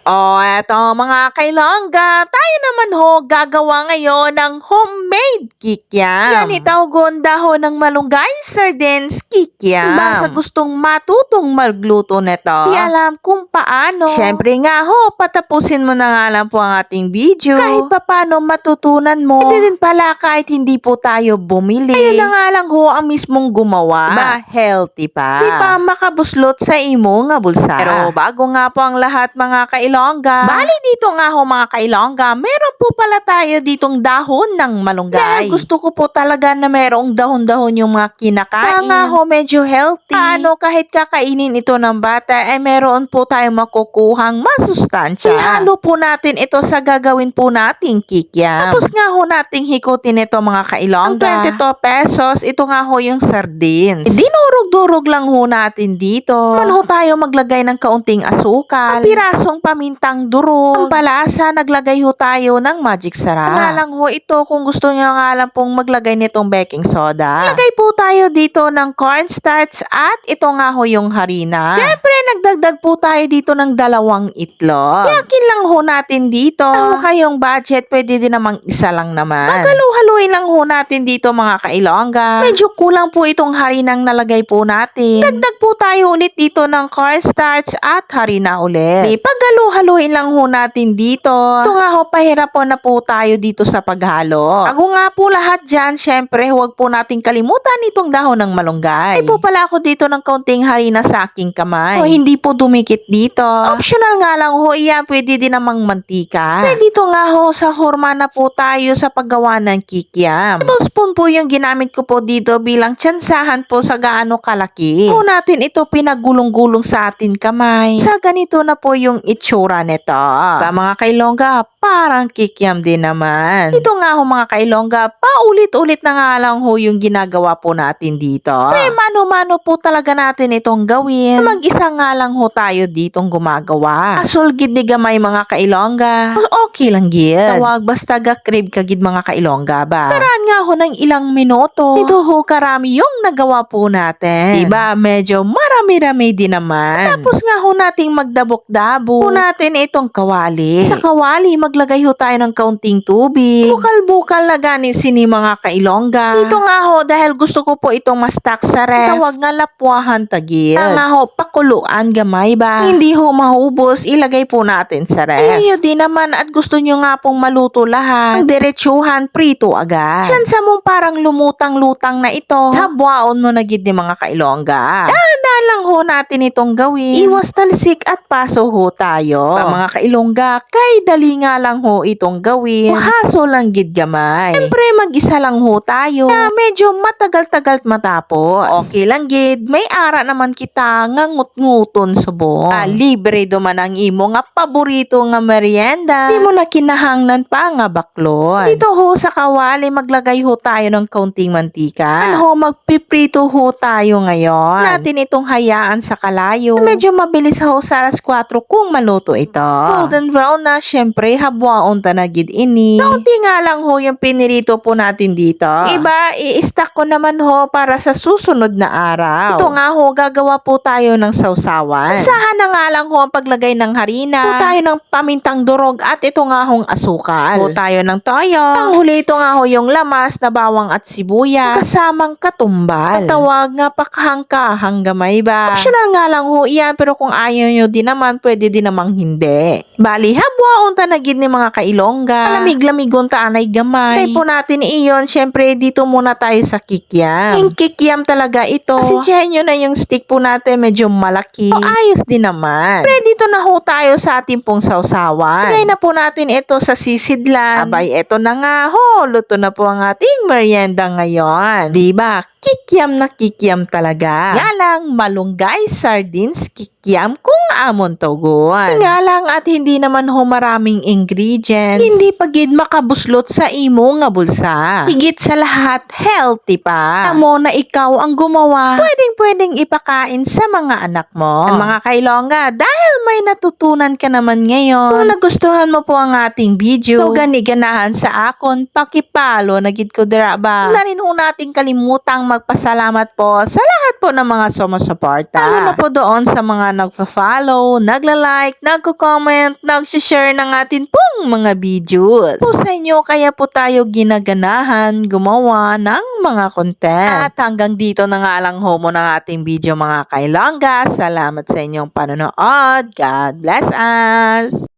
Eto mga kailongga, tayo naman ho gagawa ngayon ng homemade kikiam. Yan itawgon dahon ng malunggay, sardines, kikiam. Basta gustong matutong magluto neto, di alam kung paano. Siyempre nga ho, patapusin mo na nga lang po ang ating video. Kahit papano matutunan mo. Hindi din pala kahit hindi po tayo bumili. Ayun na nga lang ho ang mismong gumawa. Ba, healthy pa. Di pa makabuslot sa imo nga bulsa. Pero bago nga po ang lahat mga kailongga, bali dito nga ho mga kailongga, meron po pala tayo ditong dahon ng malunggay. Dahil gusto ko po talaga na merong dahon-dahon yung mga kinakain. Kaya nga ho medyo healthy. Kahit kakainin ito ng bata, meron po tayong makukuhang masustansya. Ihalo po natin ito sa gagawin po nating kikiam. Tapos nga ho nating hikutin ito mga kailongga. Ang 22 pesos, ito nga ho yung sardines. Dinurog-durog lang ho natin dito. Man ho tayo maglagay ng kaunting asukal, pirasong pamintang durog. Ang palasa, naglagay ho tayo ng magic sarap. Nga lang ho ito, kung gusto nyo nga lang pong maglagay nitong baking soda. Lagay po tayo dito ng cornstarch at ito nga ho yung harina. Siyempre, nagdagdag po tayo dito ng 2 itlog. Yakin lang ho natin dito. Kung kayong budget, pwede din namang isa lang naman. Maghalu-haluin lang ho natin dito mga kailongga. Medyo kulang po itong harinang nalagay po natin. Dagdag po tayo ulit dito ng cornstarch at harina ulit. Paghalu-haluin lang ho natin dito. Ito nga ho, pahirapan na po tayo dito sa paghalo. Ako nga po lahat dyan, syempre, huwag po nating kalimutan itong dahon ng malunggay. Ay po pala ako dito ng kaunting harina sa aking kamay. Hindi po dumikit dito. Optional nga lang ho, iyan, pwede din namang mantika. Pwede dito nga ho, sa hurma na po tayo sa paggawa ng kikiam. Tablespoon po yung ginamit ko po dito bilang tsansahan po sa gaano kalaki. Po natin ito pinagulong-gulong sa atin kamay. Sa ganito na po yung itsura nito. Mga kailongga, parang kikiam din naman. Ito nga ho mga kailongga, paulit-ulit na nga lang ho yung ginagawa po natin dito. Mano-mano po talaga natin itong gawin. Mag-isa nga lang ho tayo ditong gumagawa. Asulgid ni gamay mga kailongga. Okay lang gid. Tawag basta ga-crave kagid mga kailongga ba. Karaan nga ho ng ilang minuto. Ito ho karami yung nagawa po natin. Diba medyo marami-rami din naman. Tapos nga ho nating magdabok-dabo. Po natin itong kawali. Sa kawali maglagay ho tayo ng kaunting tubig. Bukal-bukal na ganin sini mga kailongga. Dito nga ho dahil gusto ko po itong mastak sa ref. Tawag nga lapwahan tagil. Nga ho pakuluan gamay ba. Hindi ho mahubos ilagay po natin sa ref. Iyo din naman at gusto nyo nga pong maluto lahat. Ang diretsuhan prito agad. Diyan sa mong parang lumutang-lutang na ito. Habwaon mo na gid ni mga kailongga. Dahan lang ho natin itong gawin. Iwas talsik at paso ho tayo. Mga kailongga, kay dali nga lang ho itong gawin. Haso lang gid gamay. Siyempre mag-isa lang ho tayo. Kaya medyo matagal-tagal matapos. Okay lang gid, may ara naman kita nga ngut-nguton subong. Libre duman ang imo nga paborito nga merienda. Di mo na kinahanglan pa nga baklon. Dito ho sa kawali maglagay ho tayo ng kaunting mantika. Magpiprito ho tayo ngayon. Natin itong hayaan sa kalayo. Medyo mabilis ho sa alas 4 kung maluto ito. Golden brown na, syempre habwaon ta na gid ini. Kaunti nga lang ho yung pinirito po natin dito. Iba, i-stack ko naman ho para sa susunod na araw. Ito nga ho, gagawa po tayo ng sausawan. Isahan na nga lang ho ang paglagay ng harina. Po tayo ng pamintang durog at ito nga hong asukal. Po tayo ng toyo. Ang huli ito nga ho yung lamas na bawang at sibuyas. Kasamang katumbal. At tawag nga pakahangkahang gamay ba. Optional nga lang ho iyan pero kung ayaw nyo din naman pwede din namang hindi. Bali habwaon ta na gid ni mga kailongga. Lamig-lamigon ta anay gamay. Kaya po natin iyon syempre dito muna tayo sa kikiam. Yung kikiam talaga ito. Pasensyahan nyo na yung stick po natin medyo malaki. O ayos din naman. Pre dito na ho tayo sa ating pong sausawan. Lagay na po natin ito sa sisidlan. Abay eto na nga ho. Luto na po ang ating merienda ngayon. Diba? Kikiam talaga. Nga lang, malunggay, sardines, kikiam kung amon tugon. Nga lang at hindi naman ho maraming ingredients. Hindi pagid makabuslot sa imo nga bulsa. Higit sa lahat, healthy pa. Amo na ikaw ang gumawa. Pwedeng ipakain sa mga anak mo. At mga kailongga, dahil may natutunan ka naman ngayon, kung nagustuhan mo po ang ating video, so gani-ganahan sa akon, pakipalo, nagid ko dira ba? Na rin ho nating kalimutang magpasalamat po sa lahat po ng mga sumusuporta. Lalo na po doon sa mga mga nagfa-follow, nagla-like, nagko-comment, nag-share ng atin pong mga videos. Po sa inyo, kaya po tayo ginaganahan gumawa ng mga content. At hanggang dito na nga lang ho ng ating video mga kailongga. Salamat sa inyong panonood. God bless us!